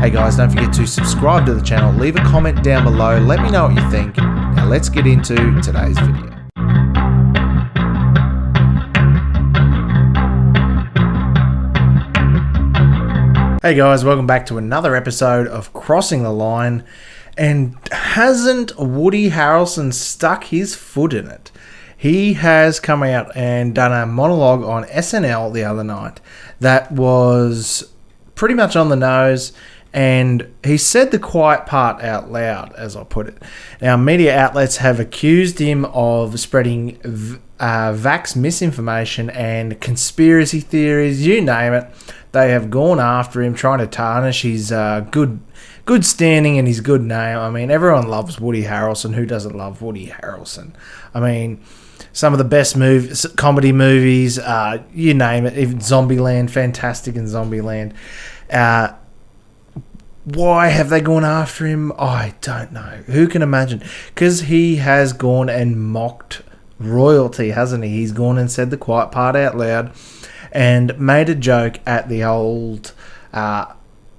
Hey guys, don't forget to subscribe to the channel, leave a comment down below, let me know what you think. Now let's get into today's video. Hey guys, welcome back to another episode of Crossing the Line. And hasn't Woody Harrelson stuck his foot in it? He has come out and done a monologue on SNL the other night that was pretty much on the nose, and he said the quiet part out loud, as I put it. Now, media outlets have accused him of spreading vax misinformation and conspiracy theories, you name it. They have gone after him, trying to tarnish his good standing and his good name. I mean, everyone loves Woody Harrelson. Who doesn't love Woody Harrelson? I mean, some of the best comedy movies, you name it, even Zombieland, fantastic in Zombieland. Why have they gone after him? I don't know. Who can imagine? Because he has gone and mocked royalty, hasn't he? He's gone and said the quiet part out loud and made a joke at the old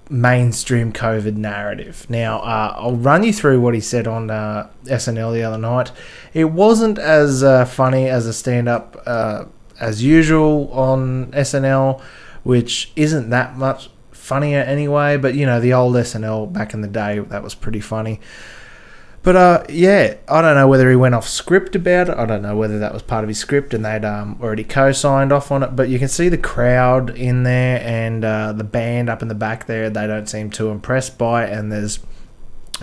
mainstream COVID narrative. Now, I'll run you through what he said on SNL the other night. It wasn't as funny as a stand-up as usual on SNL, which isn't that much funnier anyway, but you know, the old SNL back in the day, that was pretty funny. But yeah, I don't know whether he went off script about it. I don't know whether that was part of his script and they'd already co-signed off on it. But you can see the crowd in there and the band up in the back there. They don't seem too impressed by it, and there's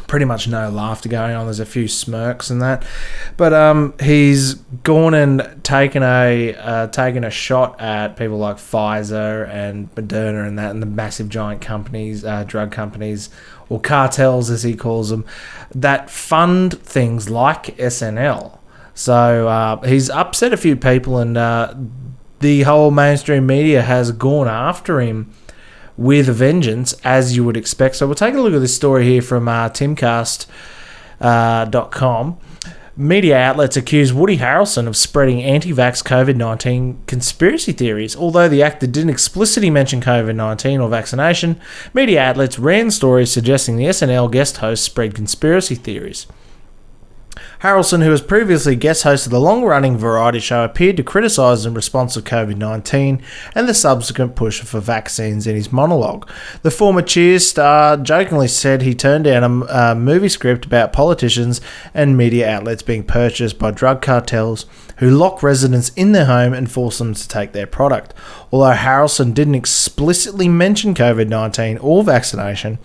pretty much no laughter going on. There's a few smirks and that. But he's gone and taken a shot at people like Pfizer and Moderna and that, and the massive giant companies, drug companies, or cartels as he calls them, that fund things like SNL. So he's upset a few people, and the whole mainstream media has gone after him with a vengeance, as you would expect. So we'll take a look at this story here from timcast.com. Media outlets accuse Woody Harrelson of spreading anti-vax COVID-19 conspiracy theories. Although the actor didn't explicitly mention COVID-19 or vaccination, media outlets ran stories suggesting the SNL guest host spread conspiracy theories. Harrelson, who has previously guest hosted the long-running variety show, appeared to criticise in response to COVID-19 and the subsequent push for vaccines in his monologue. The former Cheers star jokingly said he turned down a movie script about politicians and media outlets being purchased by drug cartels who lock residents in their home and force them to take their product. Although Harrelson didn't explicitly mention COVID-19 or vaccination,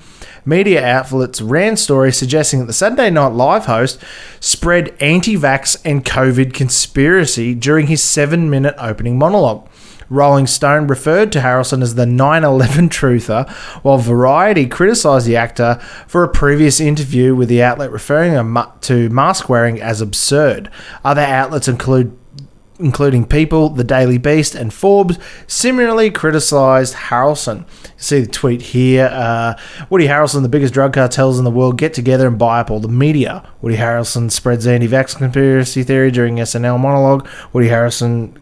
media outlets ran stories suggesting that the Saturday Night Live host spread anti-vax and COVID conspiracy during his 7-minute opening monologue. Rolling Stone referred to Harrelson as the 9/11 truther, while Variety criticised the actor for a previous interview with the outlet referring to mask wearing as absurd. Other outlets including People, The Daily Beast, and Forbes, similarly criticised Harrelson. You see the tweet here. Woody Harrelson, the biggest drug cartels in the world, get together and buy up all the media. Woody Harrelson spreads anti-vax conspiracy theory during SNL monologue. Woody Harrelson...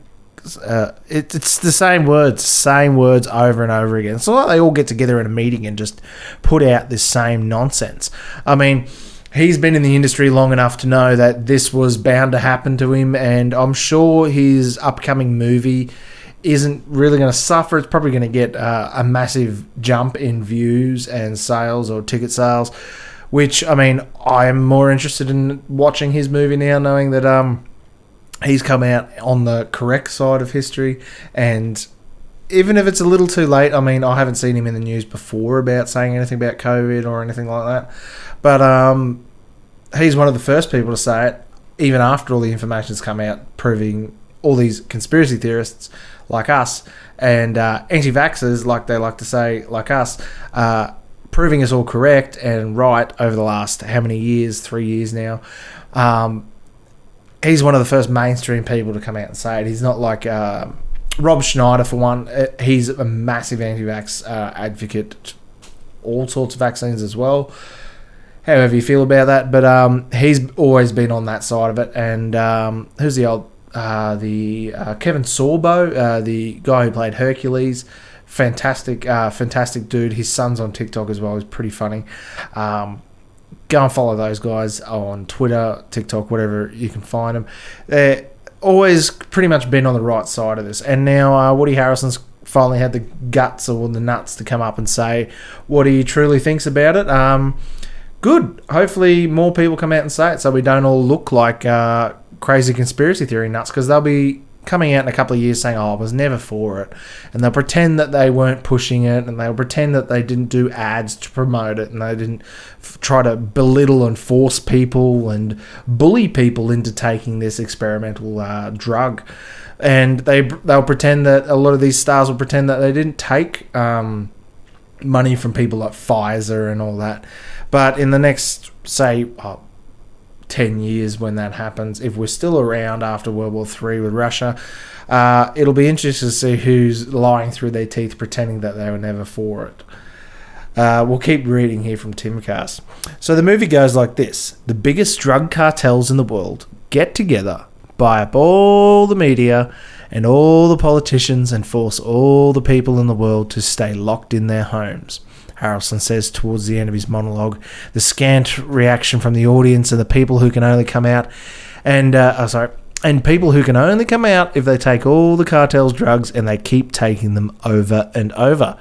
it's the same words over and over again. It's not like they all get together in a meeting and just put out this same nonsense. I mean, he's been in the industry long enough to know that this was bound to happen to him, and I'm sure his upcoming movie isn't really going to suffer. It's probably going to get a massive jump in views and sales, or ticket sales, which, I mean, I'm more interested in watching his movie now, knowing that he's come out on the correct side of history. And even if it's a little too late, I mean, I haven't seen him in the news before about saying anything about COVID or anything like that. But he's one of the first people to say it, even after all the information's come out proving all these conspiracy theorists like us and anti-vaxxers, like they like to say, like us, proving us all correct and right over the last how many years, 3 years now. He's one of the first mainstream people to come out and say it. He's not like Rob Schneider, for one. He's a massive anti-vax advocate, all sorts of vaccines as well. However you feel about that, but he's always been on that side of it. And who's the Kevin Sorbo, the guy who played Hercules, fantastic dude. His son's on TikTok as well. He's pretty funny. Go and follow those guys on Twitter, TikTok, whatever you can find them. They're always pretty much been on the right side of this. And now Woody Harrelson's finally had the guts or the nuts to come up and say what he truly thinks about it. Good. Hopefully more people come out and say it so we don't all look like crazy conspiracy theory nuts, because they'll be coming out in a couple of years saying, I was never for it. And they'll pretend that they weren't pushing it, and they'll pretend that they didn't do ads to promote it, and they didn't try to belittle and force people and bully people into taking this experimental drug. And they'll pretend that a lot of these stars will pretend that they didn't take money from people like Pfizer and all that. But in the next, say, 10 years when that happens, if we're still around after World War III with Russia, it'll be interesting to see who's lying through their teeth pretending that they were never for it. We'll keep reading here from Timcast. So the movie goes like this. The biggest drug cartels in the world get together, buy up all the media and all the politicians, and force all the people in the world to stay locked in their homes. Harrelson says towards the end of his monologue. The scant reaction from the audience and the people who can only come out and people who can only come out if they take all the cartel's drugs, and they keep taking them over and over.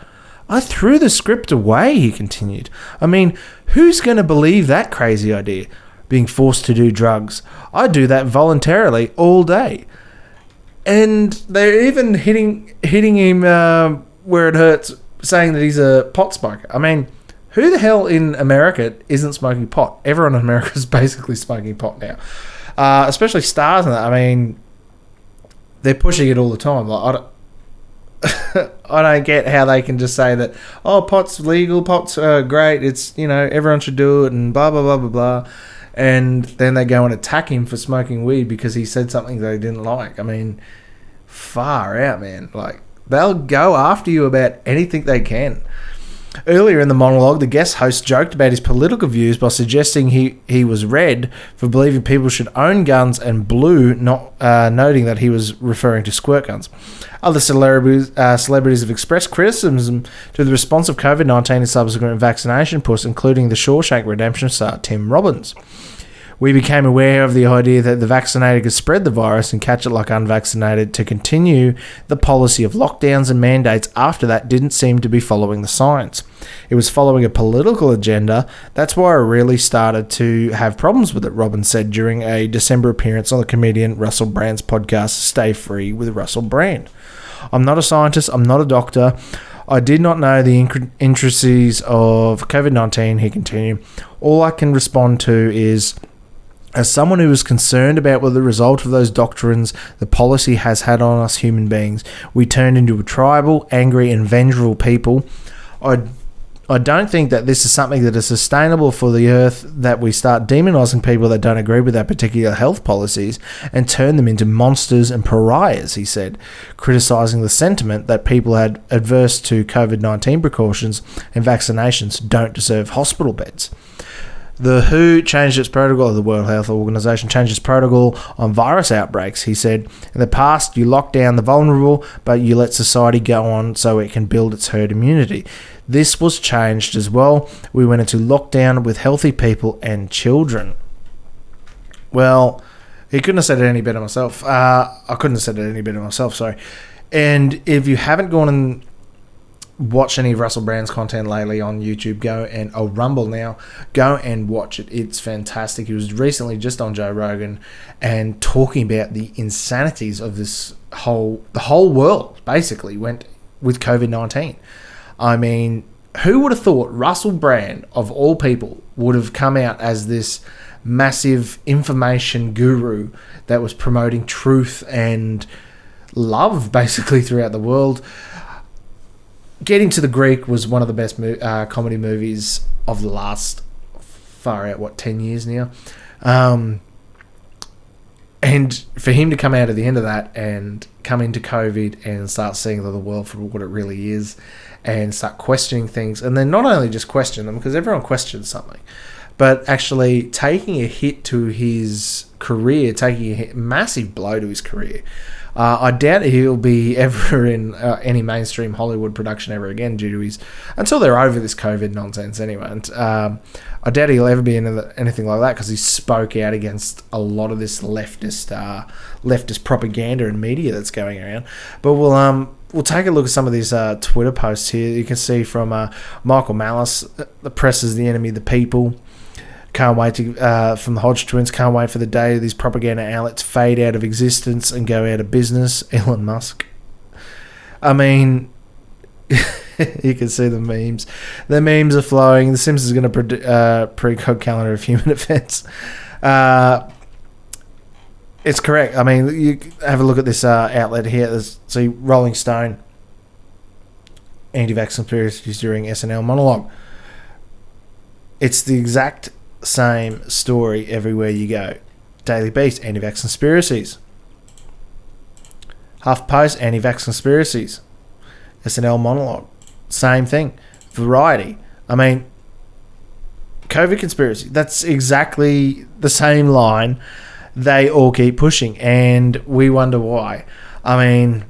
I threw the script away, he continued. I mean, who's going to believe that crazy idea? Being forced to do drugs. I do that voluntarily all day. And they're even hitting him where it hurts, saying that he's a pot smoker. I mean, who the hell in America isn't smoking pot? Everyone in America is basically smoking pot now, especially stars and that. I mean, they're pushing it all the time. Like, I don't get how they can just say that, oh, pot's legal, pot's great, it's, everyone should do it, and blah, blah, blah, blah, blah. And then they go and attack him for smoking weed because he said something they didn't like. I mean, far out, man. Like, they'll go after you about anything they can. Earlier in the monologue, the guest host joked about his political views by suggesting he was red for believing people should own guns, and blue, not noting that he was referring to squirt guns. Other celebrities have expressed criticism to the response of COVID-19 and subsequent vaccination push, including the Shawshank Redemption star Tim Robbins. We became aware of the idea that the vaccinated could spread the virus and catch it like unvaccinated. To continue the policy of lockdowns and mandates after that didn't seem to be following the science. It was following a political agenda. That's why I really started to have problems with it, Robbins said during a December appearance on the comedian Russell Brand's podcast, Stay Free with Russell Brand. I'm not a scientist. I'm not a doctor. I did not know the intricacies of COVID-19, he continued. All I can respond to is, as someone who is concerned about what the result of those doctrines the policy has had on us human beings, we turned into a tribal, angry, and vengeful people. I don't think that this is something that is sustainable for the earth, that we start demonising people that don't agree with our particular health policies and turn them into monsters and pariahs, he said, criticising the sentiment that people adverse to COVID-19 precautions and vaccinations don't deserve hospital beds. The WHO changed its protocol, the World Health Organization changed its protocol on virus outbreaks, he said. In the past, you lock down the vulnerable, but you let society go on so it can build its herd immunity. This was changed as well. We went into lockdown with healthy people and children. Well, he couldn't have said it any better myself. I couldn't have said it any better myself, sorry. And if you haven't gone and watch any of Russell Brand's content lately on YouTube, Rumble now, go and watch it. It's fantastic. He was recently just on Joe Rogan and talking about the insanities of the whole world basically went with COVID-19. I mean, who would have thought Russell Brand, of all people, would have come out as this massive information guru that was promoting truth and love basically throughout the world? Getting to the Greek was one of the best comedy movies of the last, 10 years now. And for him to come out at the end of that and come into COVID and start seeing the world for what it really is and start questioning things, and then not only just question them, because everyone questions something, but actually taking a hit to his career, taking a massive blow to his career. I doubt he'll be ever in any mainstream Hollywood production ever again due to his... until they're over this COVID nonsense anyway. And I doubt he'll ever be in anything like that because he spoke out against a lot of this leftist propaganda and media that's going around. But we'll take a look at some of these Twitter posts here. You can see from Michael Malice, the press is the enemy of the people. Can't wait to, from the Hodge twins, can't wait for the day these propaganda outlets fade out of existence and go out of business. Elon Musk. I mean, you can see the memes. The memes are flowing. The Simpsons is going to pre-code calendar of human events. It's correct. I mean, you have a look at this outlet here. See, Rolling Stone, anti-vax conspiracies during SNL monologue. It's the exact same story everywhere you go. Daily Beast, anti-vax conspiracies. HuffPost, anti-vax conspiracies. SNL monologue, same thing. Variety. I mean, COVID conspiracy. That's exactly the same line they all keep pushing, and we wonder why. I mean,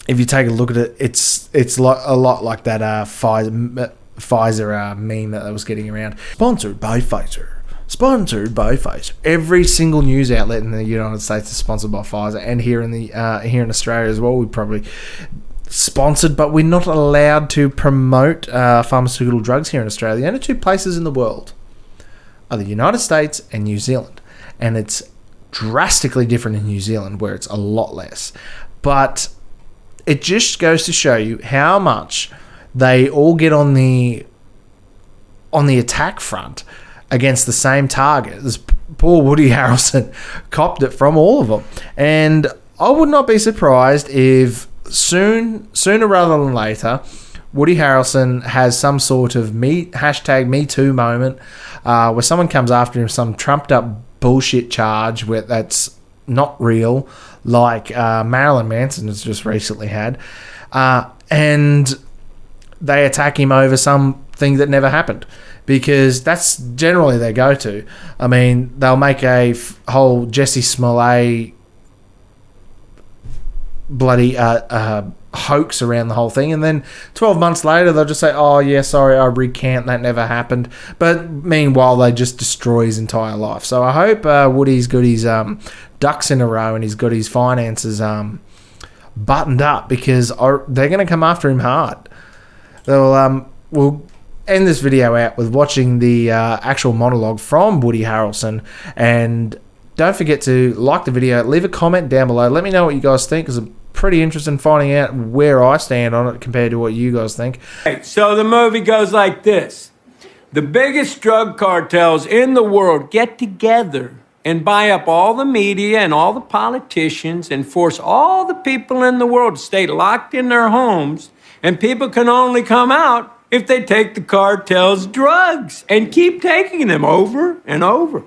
if you take a look at it, it's a lot like that Pfizer meme that was getting around. Sponsored by Pfizer. Sponsored by Pfizer. Every single news outlet in the United States is sponsored by Pfizer, and here in Australia as well, we probably sponsored, but we're not allowed to promote pharmaceutical drugs here in Australia. The only two places in the world are the United States and New Zealand. And it's drastically different in New Zealand, where it's a lot less. But it just goes to show you how much they all get on the attack front against the same target. This poor Woody Harrelson copped it from all of them. And I would not be surprised if sooner rather than later, Woody Harrelson has some sort of hashtag Me Too moment where someone comes after him, some trumped up bullshit charge where that's not real, like Marilyn Manson has just recently had, and they attack him over something that never happened, because that's generally their go-to. I mean, they'll make a whole Jussie Smollett bloody hoax around the whole thing, and then 12 months later they'll just say, oh yeah, sorry, I recant, that never happened. But meanwhile they just destroy his entire life. So I hope Woody's got his ducks in a row and he's got his finances buttoned up, because they're going to come after him hard. We'll end this video out with watching the actual monologue from Woody Harrelson, and don't forget to like the video, leave a comment down below, let me know what you guys think, because I'm pretty interested in finding out where I stand on it compared to what you guys think. So the movie goes like this. The biggest drug cartels in the world get together and buy up all the media and all the politicians and force all the people in the world to stay locked in their homes, and people can only come out if they take the cartel's drugs and keep taking them over and over.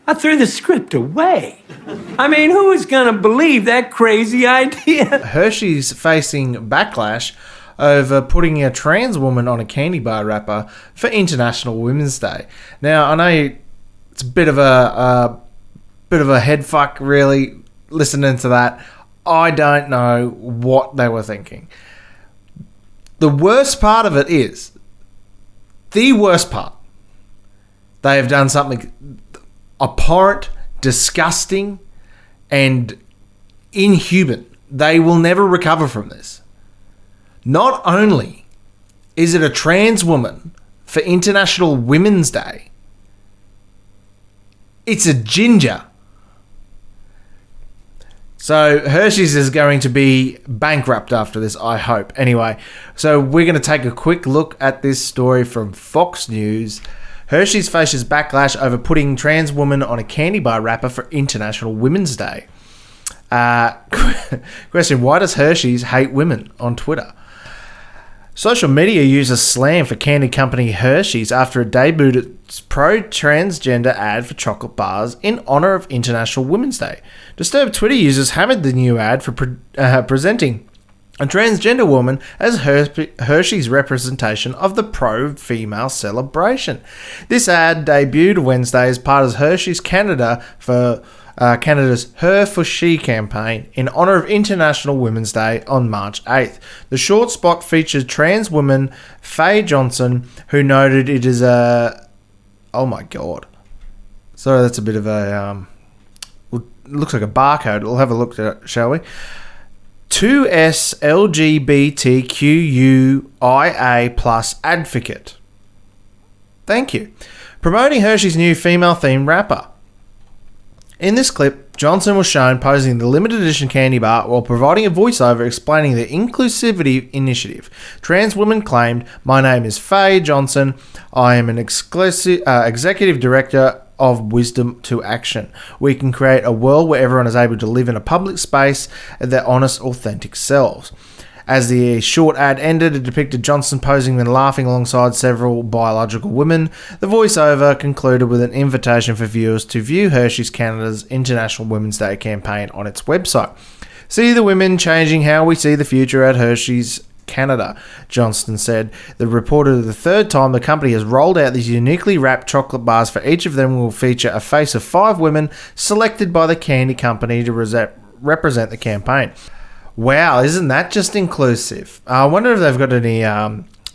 I threw the script away. I mean, who is going to believe that crazy idea? Hershey's facing backlash over putting a trans woman on a candy bar wrapper for International Women's Day. Now, I know it's a bit of a head fuck, really, listening to that. I don't know what they were thinking. The worst part of it is, the worst part, they have done something abhorrent, disgusting, and inhuman. They will never recover from this. Not only is it a trans woman for International Women's Day, it's a ginger. So Hershey's is going to be bankrupt after this, I hope. Anyway, so we're going to take a quick look at this story from Fox News. Hershey's faces backlash over putting trans woman on a candy bar wrapper for International Women's Day. Question, why does Hershey's hate women on Twitter? Social media users slam for candy company Hershey's after it debuted its pro-transgender ad for chocolate bars in honor of International Women's Day. Disturbed Twitter users hammered the new ad for presenting a transgender woman as Hershey's representation of the pro-female celebration. This ad debuted Wednesday as part of Hershey's Canada for Canada's Her for She campaign in honour of International Women's Day on March 8th. The short spot featured trans woman Faye Johnson, who noted it is a... Oh my God. Sorry, that's a bit of a... it looks like a barcode. We'll have a look at it, shall we? 2S LGBTQIA plus advocate. Thank you. Promoting Hershey's new female-themed wrapper. In this clip, Johnson was shown posing the limited edition candy bar while providing a voiceover explaining the inclusivity initiative. Trans woman claimed, "My name is Faye Johnson. I am an executive director of Wisdom to Action. We can create a world where everyone is able to live in a public space at their honest, authentic selves." As the short ad ended, it depicted Johnson posing and laughing alongside several biological women. The voiceover concluded with an invitation for viewers to view Hershey's Canada's International Women's Day campaign on its website. "See the women changing how we see the future at Hershey's Canada," Johnston said. The reported the third time the company has rolled out these uniquely wrapped chocolate bars. For each of them will feature a face of 5 women selected by the candy company to represent the campaign. Wow, isn't that just inclusive? I wonder if they've got any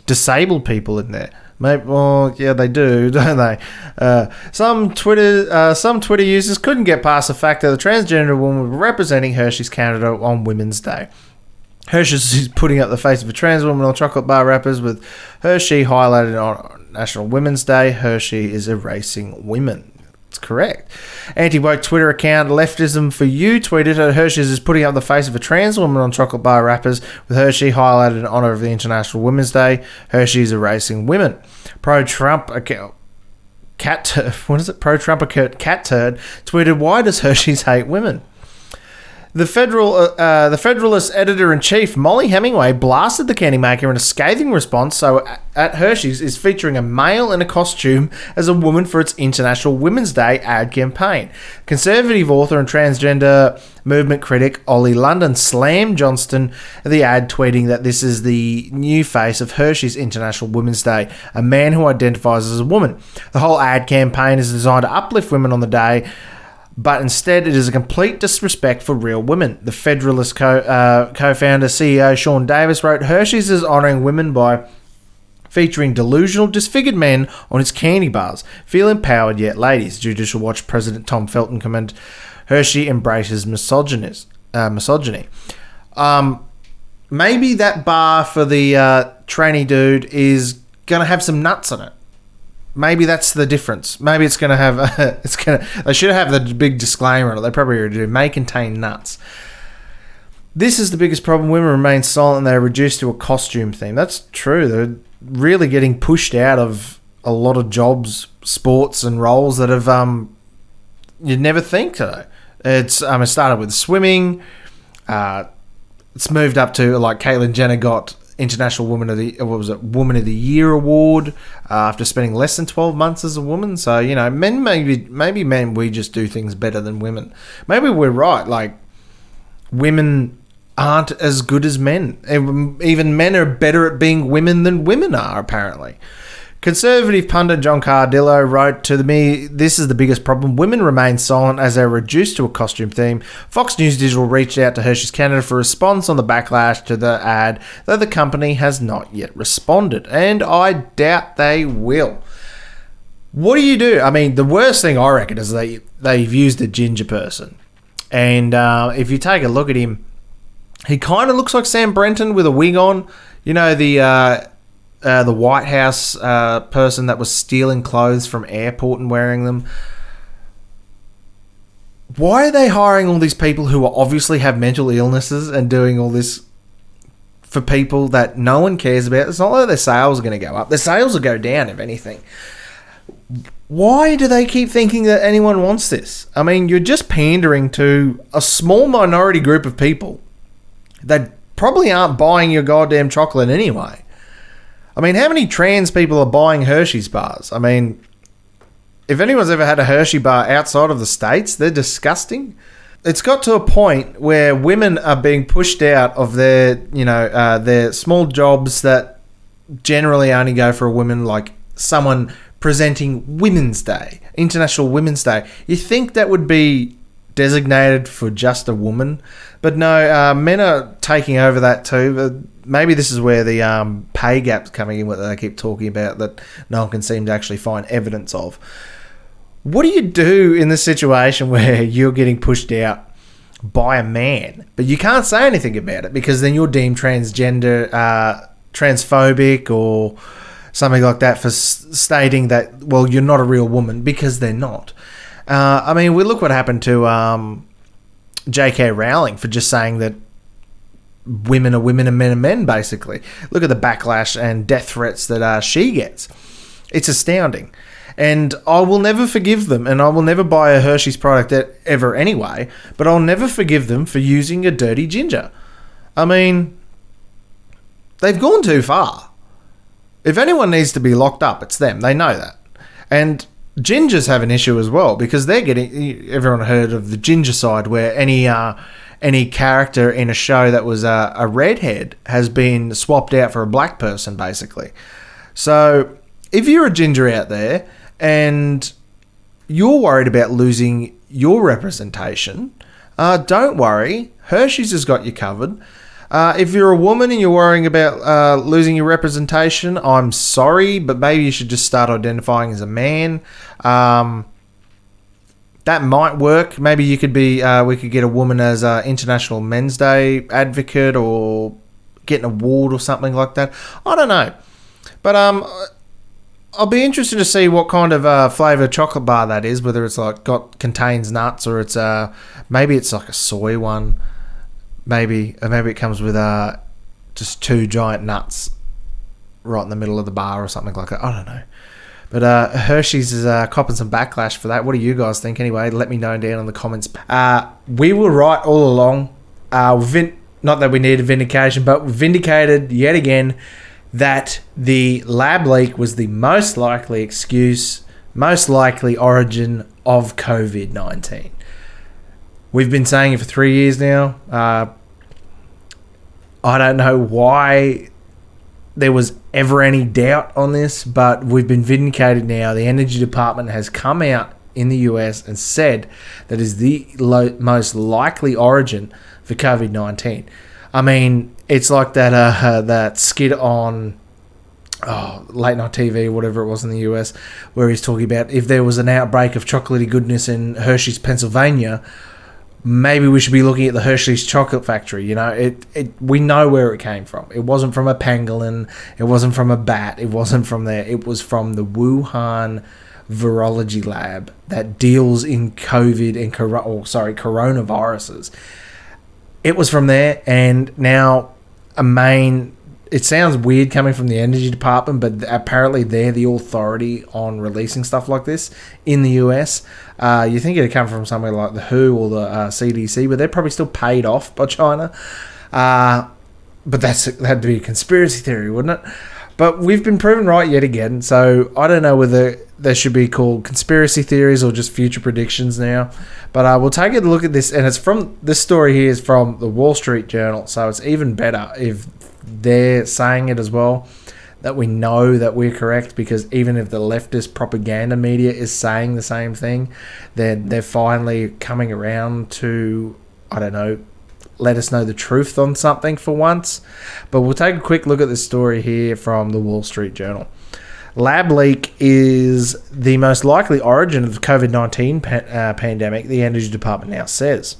disabled people in there. Maybe, well, yeah, they do, don't they? Some Twitter users couldn't get past the fact that the transgender woman was representing Hershey's Canada on Women's Day. Hershey's is putting up the face of a trans woman on chocolate bar wrappers with Hershey highlighted on National Women's Day. Hershey is erasing women. It's correct. Anti-woke Twitter account Leftism for You tweeted that Hershey's is putting up the face of a trans woman on chocolate bar wrappers with Hershey highlighted in honour of the International Women's Day. Hershey is erasing women. Pro-Trump account Pro-Trump account Cat Turd tweeted, "Why does Hershey's hate women?" The Federalist editor-in-chief, Molly Hemingway, blasted the candy maker in a scathing response. So at Hershey's is featuring a male in a costume as a woman for its International Women's Day ad campaign. Conservative author and transgender movement critic Ollie London slammed Johnston at the ad, tweeting that this is the new face of Hershey's International Women's Day, a man who identifies as a woman. The whole ad campaign is designed to uplift women on the day, but instead it is a complete disrespect for real women. The Federalist co-founder, CEO Sean Davis wrote, "Hershey's is honouring women by featuring delusional, disfigured men on its candy bars. Feel empowered yet, ladies." Judicial Watch President Tom Felton commented, "Hershey embraces misogyny." Maybe that bar for the tranny dude is going to have some nuts on it. Maybe that's the difference. Maybe it's going to have... They should have the big disclaimer on it. They probably already do. May contain nuts. This is the biggest problem. Women remain silent and they're reduced to a costume theme. That's true. They're really getting pushed out of a lot of jobs, sports and roles that have... you'd never think so. It started with swimming. It's moved up to, like, Caitlyn Jenner got International Woman of the Year award after spending less than 12 months as a woman. So, you know, maybe men, we just do things better than women. Maybe we're right. Like, women aren't as good as men. Even men are better at being women than women are, apparently. Conservative pundit John Cardillo wrote to me, "This is the biggest problem. Women remain silent as they're reduced to a costume theme." Fox News Digital reached out to Hershey's Canada for a response on the backlash to the ad, though the company has not yet responded, and I doubt they will. What do you do? I mean, the worst thing I reckon is they've used a ginger person. And if you take a look at him, he kind of looks like Sam Brenton with a wig on. You know, the White House person that was stealing clothes from airport and wearing them. Why are they hiring all these people who obviously have mental illnesses and doing all this for people that no one cares about? It's not like their sales are going to go up. Their sales will go down, if anything. Why do they keep thinking that anyone wants this? I mean, you're just pandering to a small minority group of people that probably aren't buying your goddamn chocolate anyway. I mean, how many trans people are buying Hershey's bars? I mean, if anyone's ever had a Hershey bar outside of the States, they're disgusting. It's got to a point where women are being pushed out of their small jobs that generally only go for a woman, like someone presenting Women's Day, International Women's Day. You think that would be designated for just a woman. But no, men are taking over that too. Maybe this is where the pay gap's coming in, what they keep talking about, that no one can seem to actually find evidence of. What do you do in the situation where you're getting pushed out by a man, but you can't say anything about it because then you're deemed transgender, transphobic or something like that for stating that, well, you're not a real woman, because they're not. I mean, we look what happened to J.K. Rowling for just saying that women are women and men are men, basically. Look at the backlash and death threats that she gets. It's astounding. And I will never forgive them, and I will never buy a Hershey's product ever anyway, but I'll never forgive them for using a dirty ginger. I mean, they've gone too far. If anyone needs to be locked up, it's them. They know that. And gingers have an issue as well, because they're getting... Everyone heard of the ginger side, where any character in a show that was a redhead has been swapped out for a black person, basically. So if you're a ginger out there and you're worried about losing your representation, don't worry. Hershey's has got you covered. If you're a woman and you're worrying about losing your representation, I'm sorry, but maybe you should just start identifying as a man. That might work. Maybe you could be. We could get a woman as International Men's Day advocate, or get an award or something like that. I don't know, but I'll be interested to see what kind of flavour chocolate bar that is. Whether it's like contains nuts, or it's maybe it's like a soy one. Maybe it comes with just 2 giant nuts right in the middle of the bar or something like that. I don't know. But Hershey's is copping some backlash for that. What do you guys think anyway? Let me know down in the comments. We were right all along. Not that we needed vindication, but we vindicated yet again that the lab leak was the most likely excuse, most likely origin of COVID-19. We've been saying it for 3 years now. I don't know why there was ever any doubt on this, but we've been vindicated now. The Energy Department has come out in the US and said that is the most likely origin for COVID-19. I mean, it's like that skit on late night TV, whatever it was in the US, where he's talking about if there was an outbreak of chocolatey goodness in Hershey's, Pennsylvania, maybe we should be looking at the Hershey's chocolate factory. You know, we know where it came from. It wasn't from a pangolin. It wasn't from a bat. It wasn't from there. It was from the Wuhan virology lab that deals in COVID and coronaviruses. It was from there, and now it sounds weird coming from the Energy Department, but apparently they're the authority on releasing stuff like this in the US. You think it'd come from somewhere like the WHO or the CDC, but they're probably still paid off by China. But that'd be a conspiracy theory, wouldn't it? But we've been proven right yet again, so I don't know whether they should be called conspiracy theories or just future predictions now. But we'll take a look at this, and this story here is from the Wall Street Journal, so it's even better if they're saying it as well, that we know that we're correct, because even if the leftist propaganda media is saying the same thing, they're finally coming around to, I don't know, let us know the truth on something for once. But we'll take a quick look at this story here from the Wall Street Journal. Lab leak is the most likely origin of the COVID-19 pandemic, the Energy Department now says.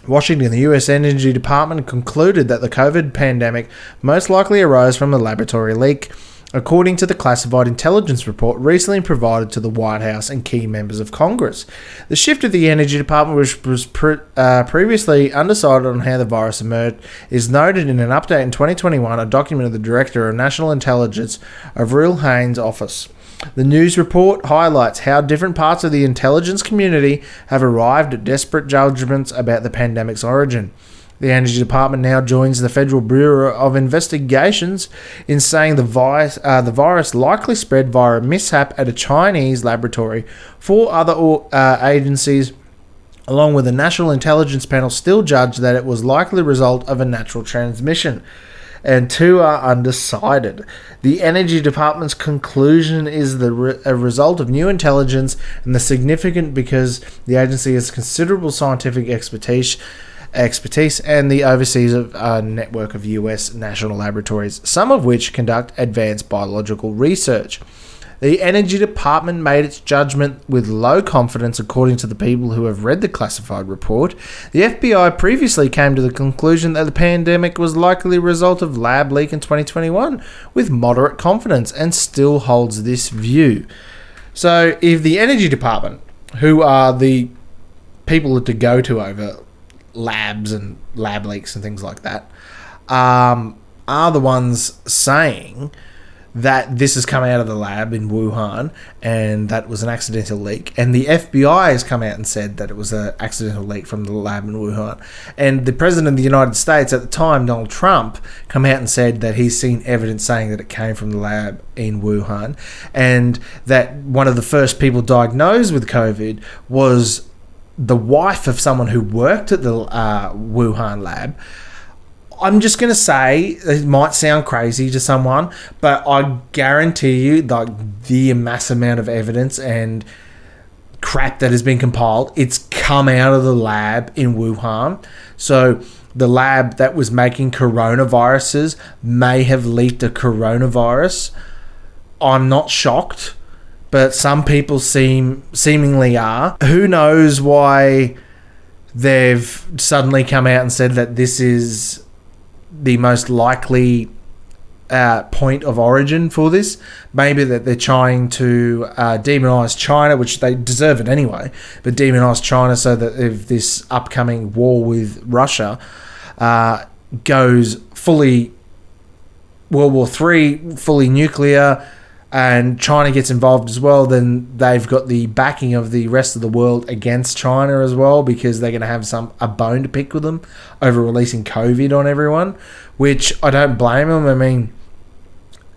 Washington, the U.S. Energy Department concluded that the COVID pandemic most likely arose from a laboratory leak, according to the classified intelligence report recently provided to the White House and key members of Congress. The shift of the Energy Department, which was previously undecided on how the virus emerged, is noted in an update in 2021, a document of the Director of National Intelligence Avril Haines' office. The news report highlights how different parts of the intelligence community have arrived at desperate judgments about the pandemic's origin. The Energy Department now joins the Federal Bureau of Investigations in saying the virus likely spread via a mishap at a Chinese laboratory. 4 other agencies, along with the National Intelligence Panel, still judge that it was likely the result of a natural transmission. and 2 are undecided. The Energy Department's conclusion is a result of new intelligence and the significant because the agency has considerable scientific expertise and the oversees a network of US national laboratories, some of which conduct advanced biological research. The Energy Department made its judgment with low confidence, according to the people who have read the classified report. The FBI previously came to the conclusion that the pandemic was likely a result of lab leak in 2021, with moderate confidence, and still holds this view. So, if the Energy Department, who are the people to go to over labs and lab leaks and things like that, are the ones saying that this has come out of the lab in Wuhan and that was an accidental leak, and the FBI has come out and said that it was an accidental leak from the lab in Wuhan, and the President of the United States at the time, Donald Trump, come out and said that he's seen evidence saying that it came from the lab in Wuhan, and that one of the first people diagnosed with COVID was the wife of someone who worked at the Wuhan lab. I'm just going to say, it might sound crazy to someone, but I guarantee you, like, the massive amount of evidence and crap that has been compiled, it's come out of the lab in Wuhan. So the lab that was making coronaviruses may have leaked a coronavirus. I'm not shocked, but some people seemingly are. Who knows why they've suddenly come out and said that this is the most likely point of origin for this. Maybe that they're trying to demonize China, which they deserve it anyway, but demonize China so that if this upcoming war with Russia goes fully World War III, fully nuclear, and China gets involved as well, then they've got the backing of the rest of the world against China as well, because they're going to have a bone to pick with them over releasing COVID on everyone, which I don't blame them. I mean,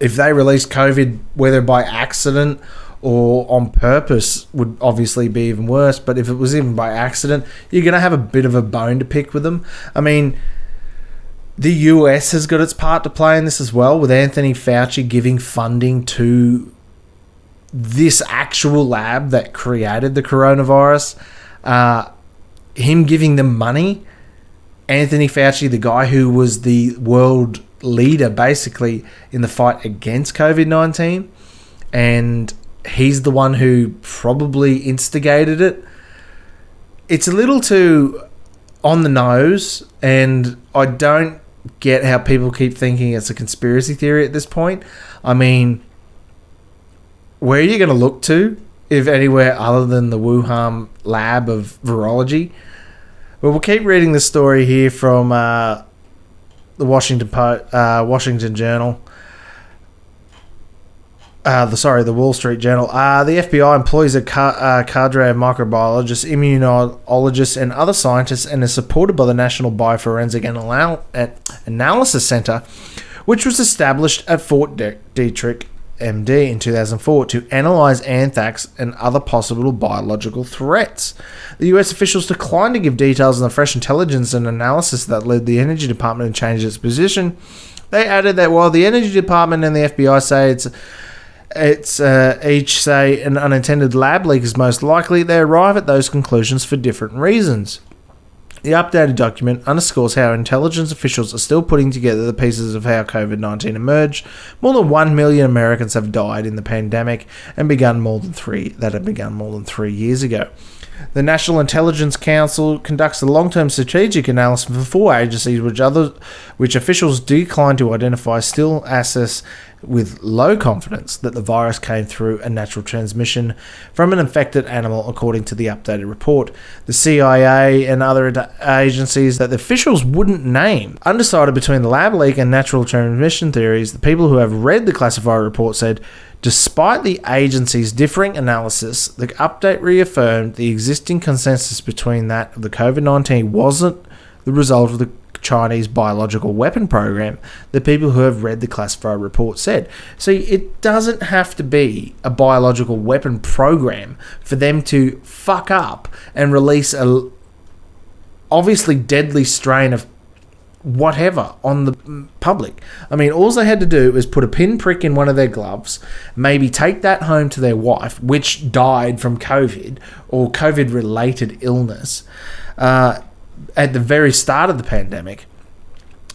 if they release COVID, whether by accident or on purpose, would obviously be even worse. But if it was even by accident, you're going to have a bit of a bone to pick with them. I mean, the US has got its part to play in this as well, with Anthony Fauci giving funding to this actual lab that created the coronavirus. Him giving them money. Anthony Fauci, the guy who was the world leader basically in the fight against COVID-19, and he's the one who probably instigated it. It's a little too on the nose, and I don't get how people keep thinking it's a conspiracy theory at this point. I mean, where are you going to look to if anywhere other than the Wuhan lab of virology? Well, we'll keep reading the story here from the Washington Journal. The Wall Street Journal. The FBI employs a cadre of microbiologists, immunologists, and other scientists, and is supported by the National Bioforensic Analysis Center, which was established at Fort Detrick, MD, in 2004 to analyze anthrax and other possible biological threats. The US officials declined to give details on the fresh intelligence and analysis that led the Energy Department to change its position. They added that while the Energy Department and the FBI say it's each say an unintended lab leak is most likely, they arrive at those conclusions for different reasons. The updated document underscores how intelligence officials are still putting together the pieces of how COVID-19 emerged. More than 1 million Americans have died in the pandemic and begun more than 3 years ago. The National Intelligence Council conducts a long-term strategic analysis for 4 agencies, which officials decline to identify, still assess with low confidence that the virus came through a natural transmission from an infected animal, according to the updated report. The CIA and other agencies that the officials wouldn't name. Undecided between the lab leak and natural transmission theories, the people who have read the classified report said, despite the agency's differing analysis, the update reaffirmed the existing consensus between that of the COVID-19 wasn't the result of the Chinese biological weapon program, the people who have read the classified report said. See, it doesn't have to be a biological weapon program for them to fuck up and release a obviously deadly strain of whatever on the public. I mean, all they had to do was put a pinprick in one of their gloves, maybe take that home to their wife, which died from COVID or COVID-related illness at the very start of the pandemic.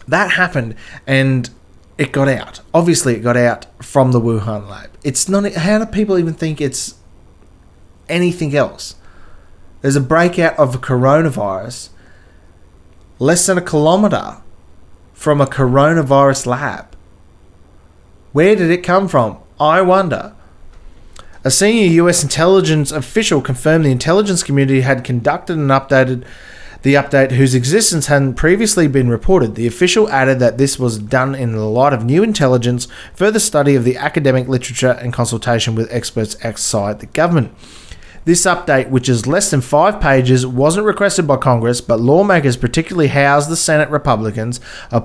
That happened, and it got out. Obviously, it got out from the Wuhan lab. It's not. How do people even think it's anything else? There's a breakout of a coronavirus less than a kilometre from a coronavirus lab. Where did it come from? I wonder. A senior US intelligence official confirmed the intelligence community had conducted an update whose existence hadn't previously been reported. The official added that this was done in the light of new intelligence, further study of the academic literature, and consultation with experts outside the government. This update, which is less than 5 pages, wasn't requested by Congress, but lawmakers, particularly House the Senate Republicans, are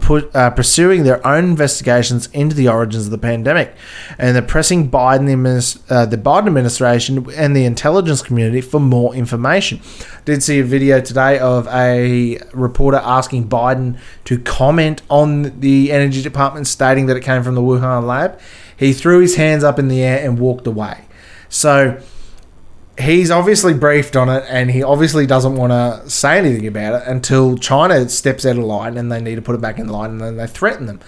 pursuing their own investigations into the origins of the pandemic, and they're pressing the Biden administration and the intelligence community for more information. Did see a video today of a reporter asking Biden to comment on the Energy Department, stating that it came from the Wuhan lab. He threw his hands up in the air and walked away. So he's obviously briefed on it, and he obviously doesn't want to say anything about it until China steps out of line and they need to put it back in line, and then they threaten them.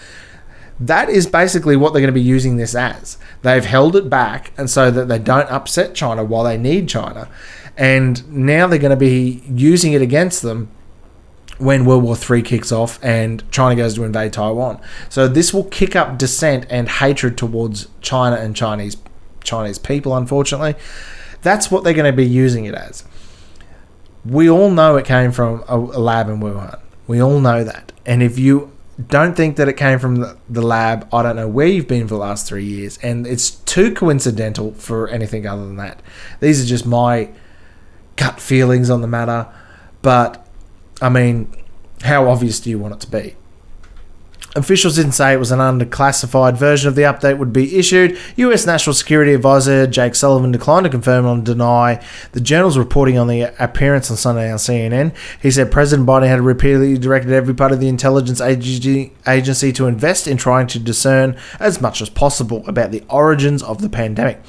That is basically what they're going to be using this as. They've held it back, and so that they don't upset China while they need China. And now they're going to be using it against them when World War III kicks off and China goes to invade Taiwan. So this will kick up dissent and hatred towards China and Chinese people, unfortunately. That's what they're going to be using it as. We all know it came from a lab in Wuhan. We all know that. And if you don't think that it came from the lab, I don't know where you've been for the last 3 years. And it's too coincidental for anything other than that. These are just my gut feelings on the matter. But, I mean, how obvious do you want it to be? Officials didn't say it was an underclassified version of the update would be issued. US National Security Advisor Jake Sullivan declined to confirm or deny the journal's reporting on the appearance on Sunday on CNN. He said President Biden had repeatedly directed every part of the intelligence agency to invest in trying to discern as much as possible about the origins of the pandemic.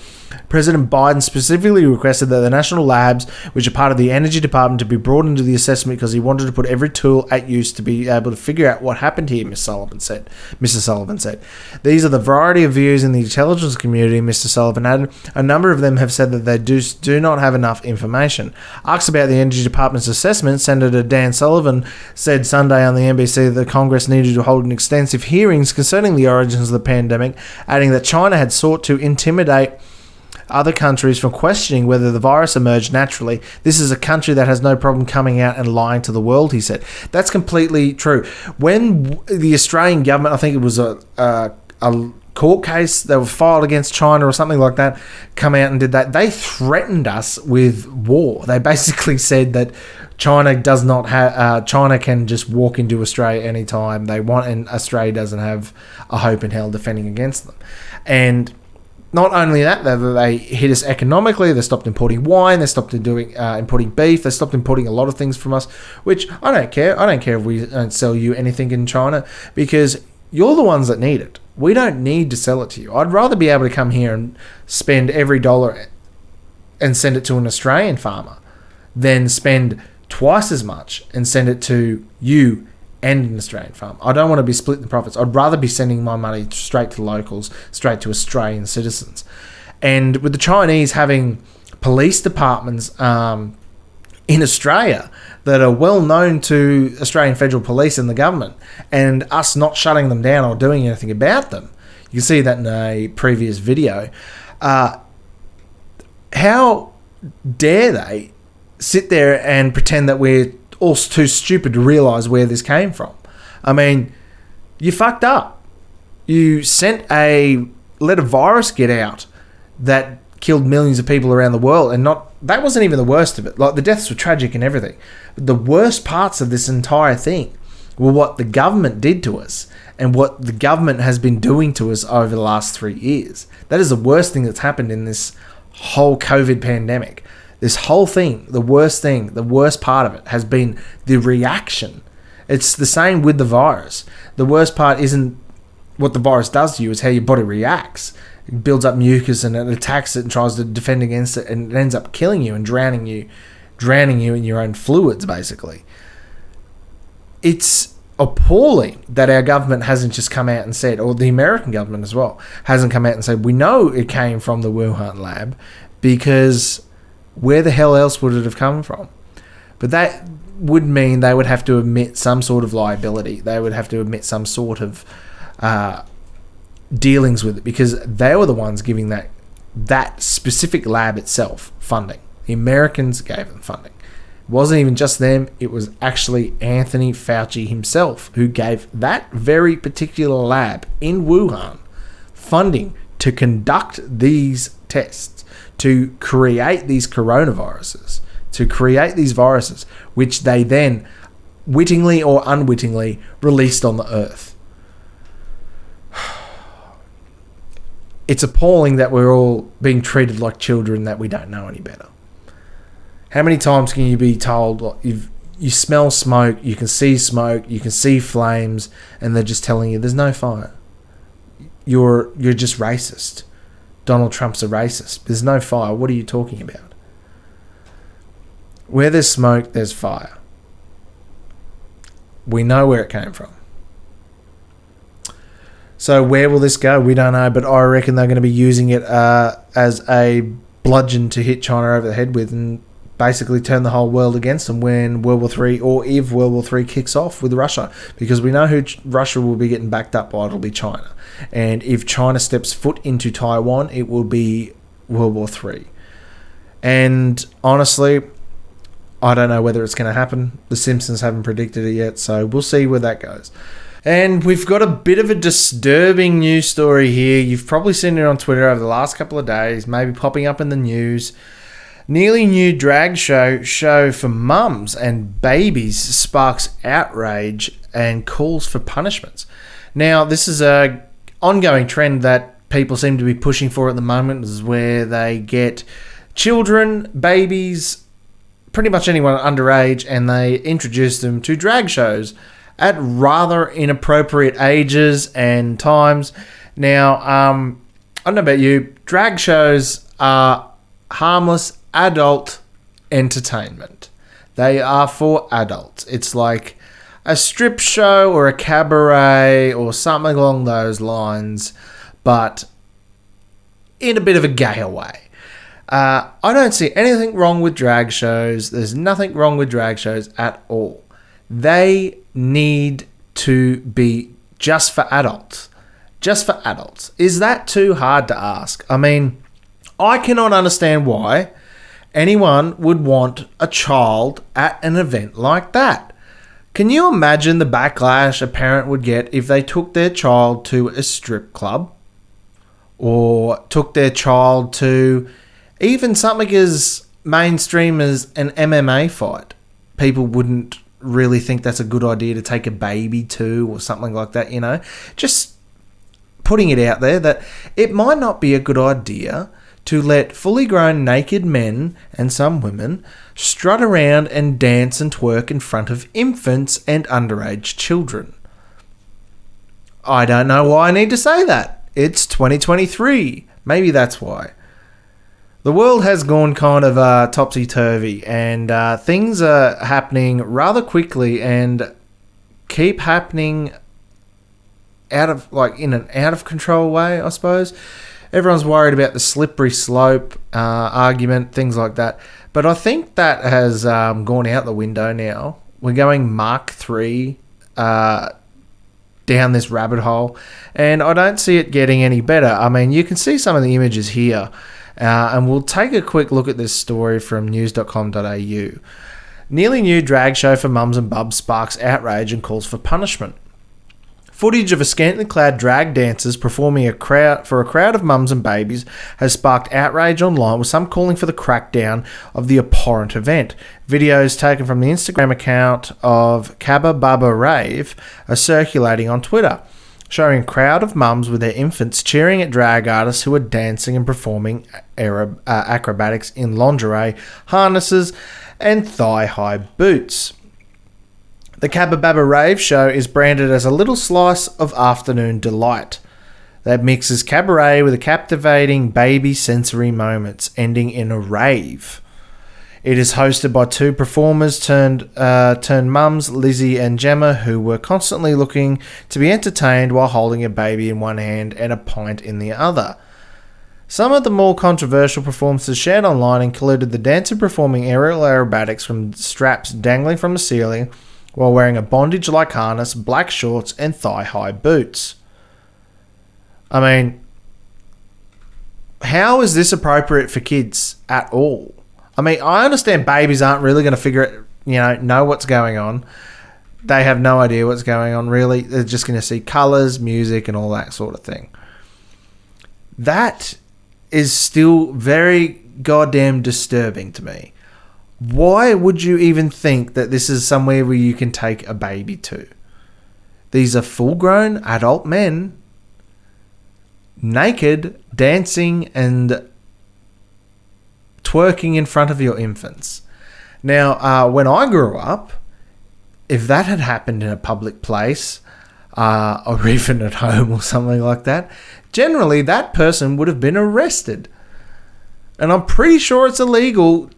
President Biden specifically requested that the national labs, which are part of the Energy Department, to be brought into the assessment because he wanted to put every tool at use to be able to figure out what happened here, Mr. Sullivan said. These are the variety of views in the intelligence community, Mr. Sullivan added. A number of them have said that they do not have enough information. Asked about the Energy Department's assessment, Senator Dan Sullivan said Sunday on the NBC that the Congress needed to hold an extensive hearings concerning the origins of the pandemic, adding that China had sought to intimidate other countries from questioning whether the virus emerged naturally. This is a country that has no problem coming out and lying to the world, he said. That's completely true. When the Australian government, I think it was a court case that was filed against China or something like that, come out and did that, they threatened us with war. They basically said that China does not have China can just walk into Australia anytime they want, and Australia doesn't have a hope in hell defending against them. And not only that, they hit us economically. They stopped importing wine. They stopped importing beef. They stopped importing a lot of things from us, which I don't care. I don't care if we don't sell you anything in China, because you're the ones that need it. We don't need to sell it to you. I'd rather be able to come here and spend every dollar and send it to an Australian farmer than spend twice as much and send it to you and an Australian farm. I don't want to be splitting the profits. I'd rather be sending my money straight to locals, straight to Australian citizens. And with the Chinese having police departments in Australia that are well known to Australian Federal Police and the government, and us not shutting them down or doing anything about them, you can see that in a previous video. How dare they sit there and pretend that we're all too stupid to realise where this came from? I mean, you fucked up. You let a virus get out that killed millions of people around the world, and that wasn't even the worst of it. Like, the deaths were tragic and everything. But the worst parts of this entire thing were what the government did to us and what the government has been doing to us over the last 3 years. That is the worst thing that's happened in this whole COVID pandemic. This whole thing, the worst part of it has been the reaction. It's the same with the virus. The worst part isn't what the virus does to you, it's how your body reacts. It builds up mucus and it attacks it and tries to defend against it, and it ends up killing you and drowning you in your own fluids, basically. It's appalling that our government hasn't just come out and said, or the American government as well, hasn't come out and said, we know it came from the Wuhan lab, because where the hell else would it have come from? But that would mean they would have to admit some sort of liability. They would have to admit some sort of dealings with it, because they were the ones giving that specific lab itself funding. The Americans gave them funding. It wasn't even just them, it was actually Anthony Fauci himself who gave that very particular lab in Wuhan funding to conduct these tests, to create these coronaviruses, to create these viruses, which they then, wittingly or unwittingly, released on the earth. It's appalling that we're all being treated like children, that we don't know any better. How many times can you be told, if you smell smoke, you can see flames, and they're just telling you there's no fire. You're just racist. Donald Trump's a racist. There's no fire. What are you talking about? Where there's smoke, there's fire. We know where it came from. So where will this go? We don't know, but I reckon they're going to be using it as a bludgeon to hit China over the head with, and basically turn the whole world against them when World War III, or if World War III kicks off with Russia, because we know who Russia will be getting backed up by. It'll be China. And if China steps foot into Taiwan, it will be World War III. And honestly, I don't know whether it's going to happen. The Simpsons haven't predicted it yet, so we'll see where that goes. And we've got a bit of a disturbing news story here. You've probably seen it on Twitter over the last couple of days, maybe popping up in the news. Nearly new drag show for mums and babies sparks outrage and calls for punishments. Now, this is a ongoing trend that people seem to be pushing for at the moment, is where they get children, babies, pretty much anyone underage, and they introduce them to drag shows at rather inappropriate ages and times. Now, I don't know about you, drag shows are harmless adult entertainment. They are for adults. It's like a strip show or a cabaret or something along those lines, but in a bit of a gayer way. I don't see anything wrong with drag shows. There's nothing wrong with drag shows at all. They need to be just for adults. Just for adults. Is that too hard to ask? I mean, I cannot understand why anyone would want a child at an event like that. Can you imagine the backlash a parent would get if they took their child to a strip club, or took their child to even something as mainstream as an MMA fight? People wouldn't really think that's a good idea to take a baby to, or something like that, you know? Just putting it out there that it might not be a good idea to let fully grown naked men and some women strut around and dance and twerk in front of infants and underage children. I don't know why I need to say that. It's 2023. Maybe that's why. The world has gone kind of topsy-turvy, and things are happening rather quickly and keep happening in an out of control way, I suppose. Everyone's worried about the slippery slope argument, things like that. But I think that has gone out the window now. We're going Mark 3 down this rabbit hole, and I don't see it getting any better. I mean, you can see some of the images here. And we'll take a quick look at this story from news.com.au. Nearly new drag show for mums and bubs sparks outrage and calls for punishment. Footage of a scantily clad drag dancers performing for a crowd of mums and babies has sparked outrage online, with some calling for the crackdown of the abhorrent event. Videos taken from the Instagram account of Cabba Bubba Rave are circulating on Twitter, showing a crowd of mums with their infants cheering at drag artists who are dancing and performing acrobatics in lingerie, harnesses, and thigh-high boots. The Cabba Babba Rave show is branded as a little slice of afternoon delight that mixes cabaret with a captivating baby sensory moments, ending in a rave. It is hosted by two performers turned mums, Lizzie and Gemma, who were constantly looking to be entertained while holding a baby in one hand and a pint in the other. Some of the more controversial performances shared online included the dancer performing aerial aerobatics from straps dangling from the ceiling while wearing a bondage-like harness, black shorts, and thigh-high boots. I mean, how is this appropriate for kids at all? I mean, I understand babies aren't really going to figure it, know what's going on. They have no idea what's going on, really. They're just going to see colours, music, and all that sort of thing. That is still very goddamn disturbing to me. Why would you even think that this is somewhere where you can take a baby to? These are full-grown adult men, naked, dancing, and twerking in front of your infants. Now, when I grew up, if that had happened in a public place, or even at home or something like that, generally that person would have been arrested. And I'm pretty sure it's illegal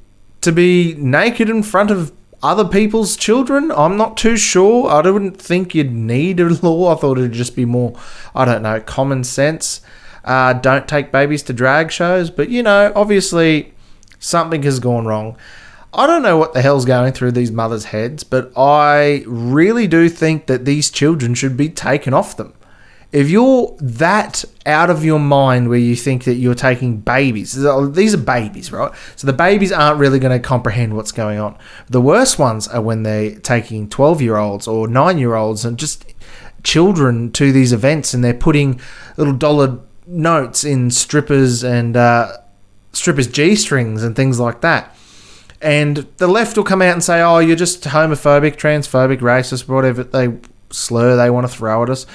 to be naked in front of other people's children. I'm not too sure. I wouldn't think you'd need a law. I thought it'd just be more, common sense. Don't take babies to drag shows. But, obviously something has gone wrong. I don't know what the hell's going through these mothers' heads, but I really do think that these children should be taken off them. If you're that out of your mind where you think that you're taking babies, these are babies, right? So the babies aren't really going to comprehend what's going on. The worst ones are when they're taking 12-year-olds or 9-year-olds and just children to these events, and they're putting little dollar notes in strippers and strippers' G-strings and things like that. And the left will come out and say, oh, you're just homophobic, transphobic, racist, whatever they slur they want to throw at us.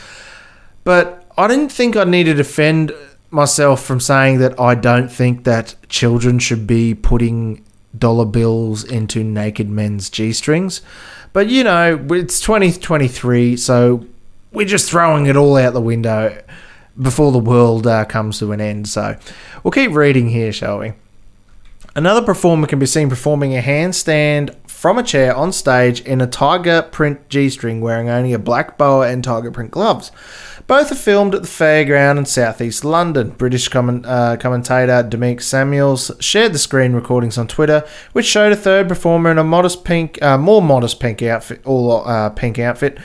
But I didn't think I needed to defend myself from saying that I don't think that children should be putting dollar bills into naked men's G-strings. But, it's 2023, so we're just throwing it all out the window before the world comes to an end. So we'll keep reading here, shall we? Another performer can be seen performing a handstand from a chair on stage in a tiger print G-string, wearing only a black boa and tiger print gloves. Both are filmed at the Fairground in southeast London. British commentator Demeek Samuels shared the screen recordings on Twitter, which showed a third performer in a more modest pink outfit, pink outfit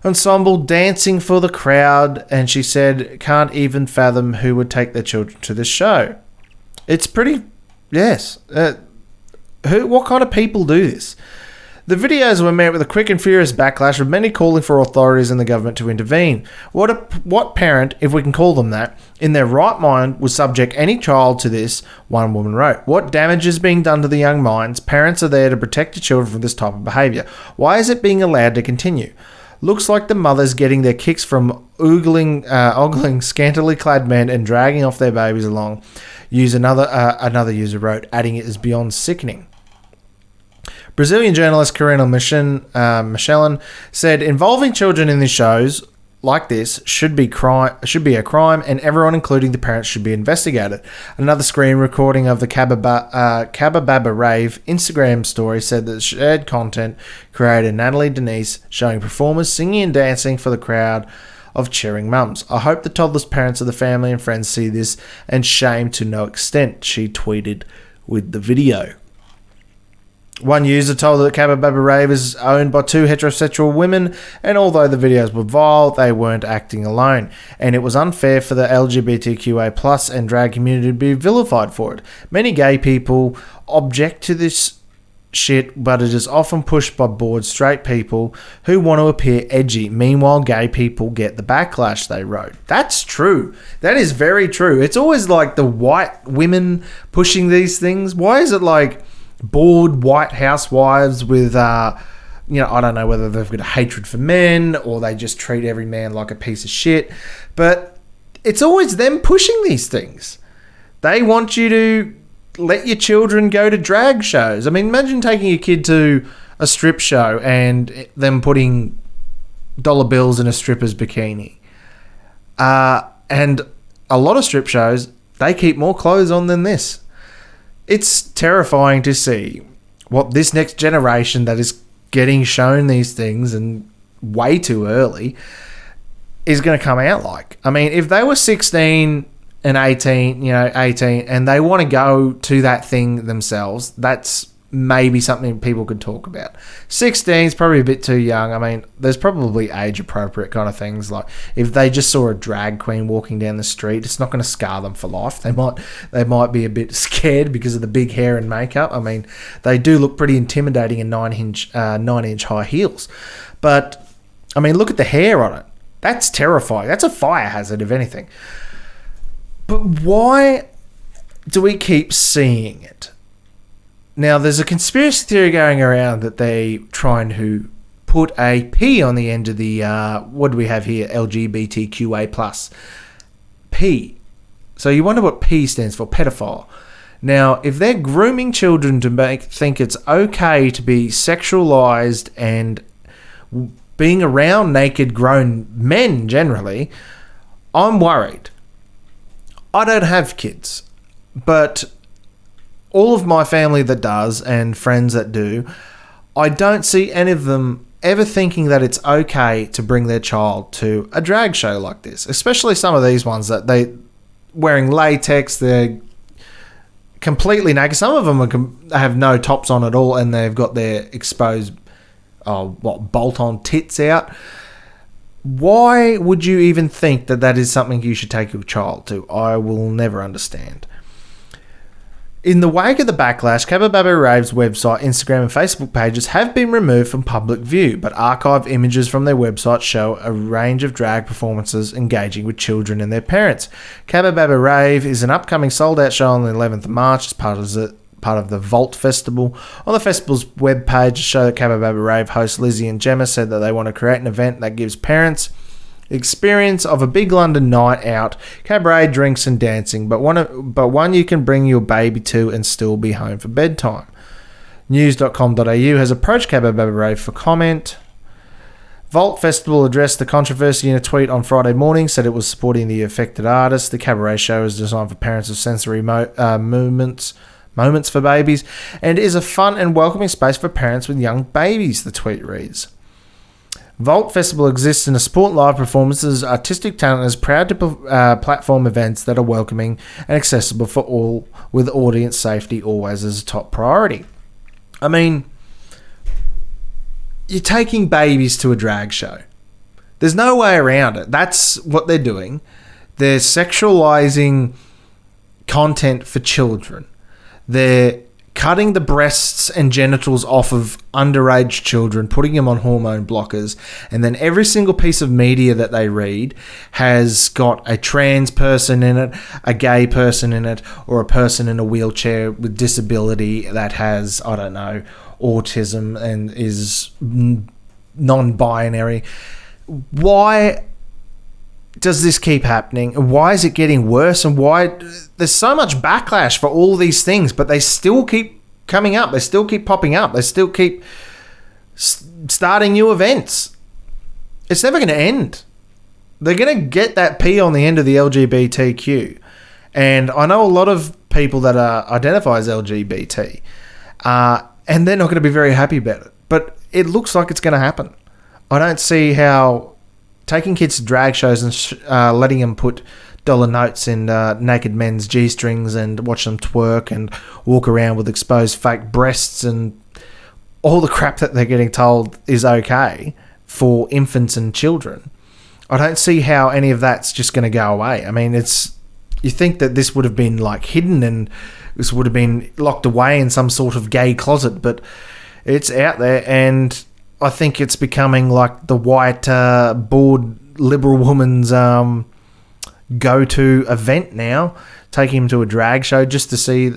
ensemble dancing for the crowd, and she said, "Can't even fathom who would take their children to this show." It's pretty, yes. What kind of people do this? The videos were met with a quick and furious backlash, with many calling for authorities and the government to intervene. What parent, if we can call them that, in their right mind would subject any child to this, one woman wrote. What damage is being done to the young minds? Parents are there to protect the children from this type of behaviour. Why is it being allowed to continue? Looks like the mothers getting their kicks from ogling scantily clad men and dragging off their babies along. Another user wrote, adding it is beyond sickening. Brazilian journalist Karina Michelin said, involving children in these shows like this should be a crime, and everyone, including the parents, should be investigated. Another screen recording of the Cabba Babba Rave Instagram story said that shared content creator Natalie Denise showing performers singing and dancing for the crowd of cheering mums. I hope the toddlers' parents of the family and friends see this, and shame to no extent, she tweeted with the video. One user told that Cabba Babba Rave is owned by two heterosexual women, and although the videos were vile, they weren't acting alone, and it was unfair for the LGBTQA+ and drag community to be vilified for it. Many gay people object to this shit, but it is often pushed by bored straight people who want to appear edgy. Meanwhile, gay people get the backlash, they wrote. That's true. That is very true. It's always like the white women pushing these things. Why is it like bored white housewives with, I don't know whether they've got a hatred for men or they just treat every man like a piece of shit. But it's always them pushing these things. They want you to let your children go to drag shows. I mean, imagine taking your kid to a strip show and them putting dollar bills in a stripper's bikini. And a lot of strip shows, they keep more clothes on than this. It's terrifying to see what this next generation that is getting shown these things and way too early is going to come out like. I mean, if they were 16 and 18, 18, and they want to go to that thing themselves, that's maybe something people could talk about. 16 is probably a bit too young. I mean, there's probably age-appropriate kind of things. Like, if they just saw a drag queen walking down the street, it's not going to scar them for life. They might be a bit scared because of the big hair and makeup. I mean, they do look pretty intimidating in 9-inch high heels. But, I mean, look at the hair on it. That's terrifying. That's a fire hazard, if anything. But why do we keep seeing it? Now, there's a conspiracy theory going around that they trying to put a P on the end of the, what do we have here? LGBTQA+. P. So you wonder what P stands for, pedophile. Now, if they're grooming children to think it's okay to be sexualized and being around naked grown men generally, I'm worried. I don't have kids, but all of my family that does and friends that do, I don't see any of them ever thinking that it's okay to bring their child to a drag show like this, especially some of these ones that they wearing latex, they're completely naked. Some of them have no tops on at all and they've got their exposed bolt-on tits out. Why would you even think that that is something you should take your child to? I will never understand. In the wake of the backlash, Cabba Babby Rave's website, Instagram and Facebook pages have been removed from public view, but archived images from their website show a range of drag performances engaging with children and their parents. Cabba Babby Rave is an upcoming sold-out show on the 11th of March as part of the Vault Festival. On the festival's webpage, a show that Cabba Babby Rave host Lizzie and Gemma said that they want to create an event that gives parents experience of a big London night out, cabaret, drinks and dancing, but one you can bring your baby to and still be home for bedtime. News.com.au has approached Cabba Babby Rave for comment. Vault Festival addressed the controversy in a tweet on Friday morning, said it was supporting the affected artists. The cabaret show is designed for parents of sensory moments for babies and is a fun and welcoming space for parents with young babies, the tweet reads. Vault Festival exists in a support live performances, artistic talent, and is proud to platform events that are welcoming and accessible for all, with audience safety always as a top priority. I mean, you're taking babies to a drag show. There's no way around it. That's what they're doing. They're sexualizing content for children. They're cutting the breasts and genitals off of underage children, putting them on hormone blockers, and then every single piece of media that they read has got a trans person in it, a gay person in it, or a person in a wheelchair with disability that has, I don't know, autism and is non-binary. Why does this keep happening? Why is it getting worse? And why there's so much backlash for all these things, but they still keep coming up. They still keep popping up. They still keep starting new events. It's never going to end. They're going to get that P on the end of the LGBTQ. And I know a lot of people that identify as LGBT, and they're not going to be very happy about it. But it looks like it's going to happen. I don't see how taking kids to drag shows and letting them put dollar notes in naked men's G-strings and watch them twerk and walk around with exposed fake breasts and all the crap that they're getting told is okay for infants and children. I don't see how any of that's just going to go away. I mean, you think that this would have been like hidden and this would have been locked away in some sort of gay closet, but it's out there, and I think it's becoming like the white bored liberal woman's go-to event now, taking him to a drag show just to see,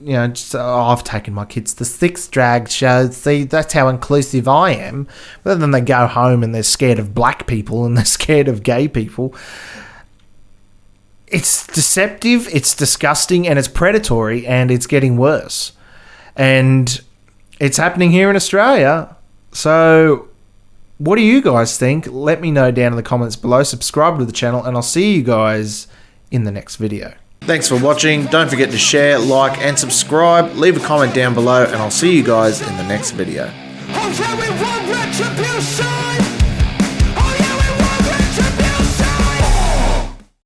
I've taken my kids to 6 drag shows. See, that's how inclusive I am. But then they go home and they're scared of black people and they're scared of gay people. It's deceptive, it's disgusting, and it's predatory, and it's getting worse. And it's happening here in Australia. So, what do you guys think? Let me know down in the comments below. Subscribe to the channel, and I'll see you guys in the next video. Thanks for watching. Don't forget to share, like, and subscribe. Leave a comment down below, and I'll see you guys in the next video. Retribution.